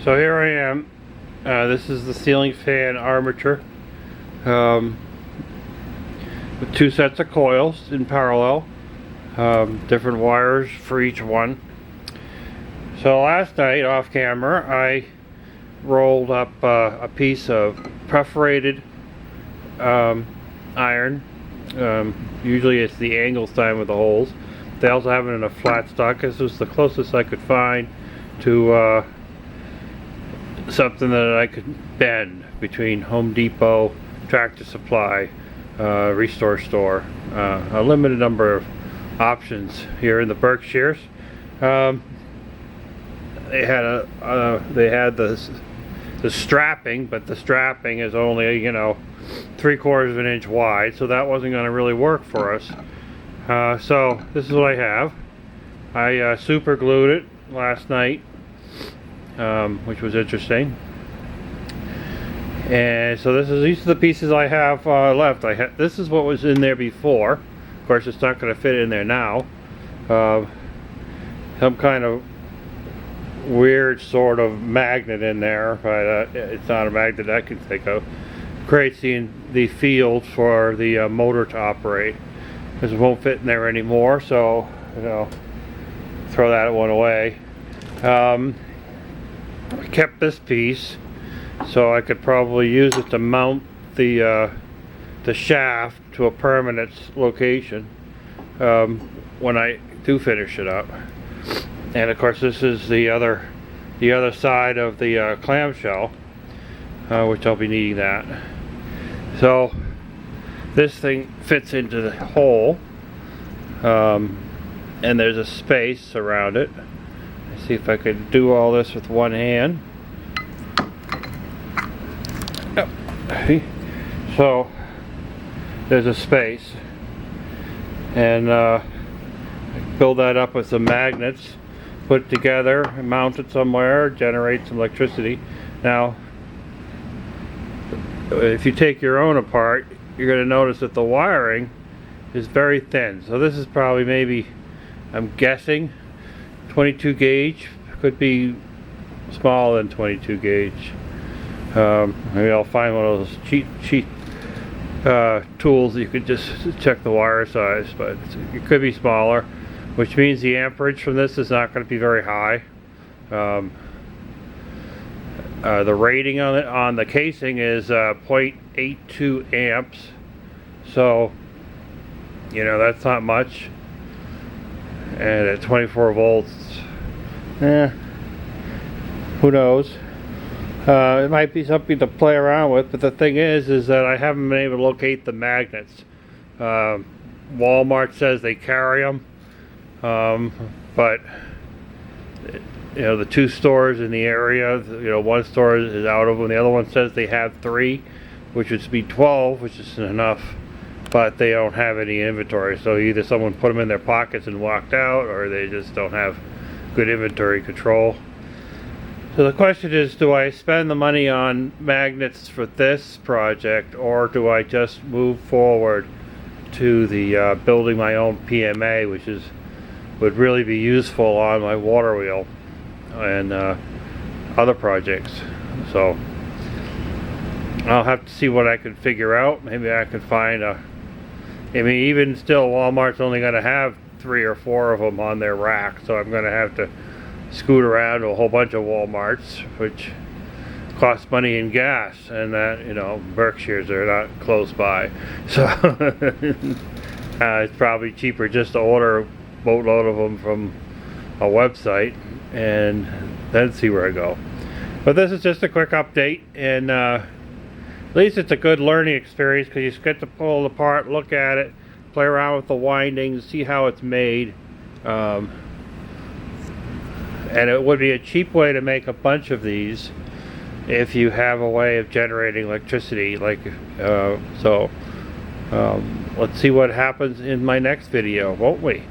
So here I am. This is the ceiling fan armature with two sets of coils in parallel, different wires for each one. So last night off camera I rolled up a piece of perforated iron. Usually it's the angle sign with the holes. They also have it in a flat stock. This was the closest I could find to something that I could bend between Home Depot, Tractor Supply, Restore Store. A limited number of options here in the Berkshires. They had the strapping, but the strapping is only 3/4 of an inch wide, so that wasn't going to really work for us. So this is what I have. I super glued it last night, which was interesting. And so these are the pieces I have left. This is what was in there before. Of course, it's not going to fit in there now. Some kind of weird sort of magnet in there, but it's not a magnet I can think of. Creates the field for the motor to operate. This won't fit in there anymore, so throw that one away. I kept this piece so I could probably use it to mount the shaft to a permanent location when I do finish it up. And of course, this is the other side of the clamshell, which I'll be needing that. So this thing fits into the hole, and there's a space around it. Let's see if I could do all this with one hand. Oh. So there's a space, and build that up with some magnets, put it together, and mount it somewhere, generate some electricity. Now, if you take your own apart, you're going to notice that the wiring is very thin. So this is probably, maybe, I'm guessing, 22 gauge. Could be smaller than 22 gauge. Maybe I'll find one of those cheap tools that you could just check the wire size, but it could be smaller, which means the amperage from this is not going to be very high. The rating on the casing is 0.82 amps, so that's not much. And at 24 volts, who knows? It might be something to play around with, but the thing is that I haven't been able to locate the magnets. Walmart says they carry them, but the two stores in the area, one store is out of them, the other one says they have 3, which would be 12, which isn't enough, but they don't have any inventory. So either someone put them in their pockets and walked out, or they just don't have good inventory control. So the question is, do I spend the money on magnets for this project, or do I just move forward to the building my own PMA, which would really be useful on my water wheel and other projects. So I'll have to see what I can figure out. Maybe I can find even still, Walmart's only going to have 3 or 4 of them on their rack, so I'm going to have to scoot around to a whole bunch of Walmarts, which costs money in gas, and that Berkshires are not close by, so it's probably cheaper just to order a boatload of them from a website and then see where I go. But this is just a quick update, and at least it's a good learning experience, because you just get to pull it apart, look at it, play around with the windings, see how it's made. And it would be a cheap way to make a bunch of these if you have a way of generating electricity. Let's see what happens in my next video, won't we?